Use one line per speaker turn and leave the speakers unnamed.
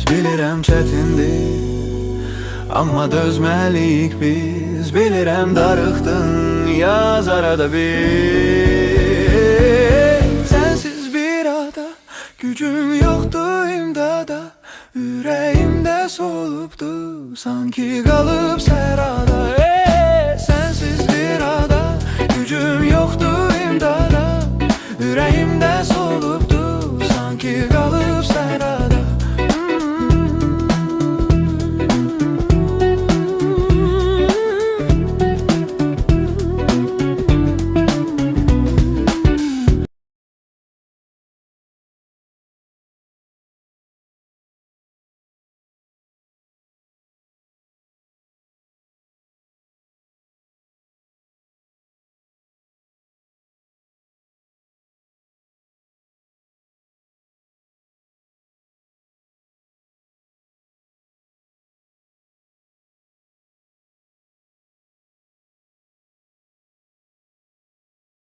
Bilirəm çətindir, amma dözməliyik biz. Bilirəm darıxdın, yaz arada bir. Sensiz bir ada, gücüm yoxdur imdada. Ürəyimdə solubdu, sanki qalıb sərada.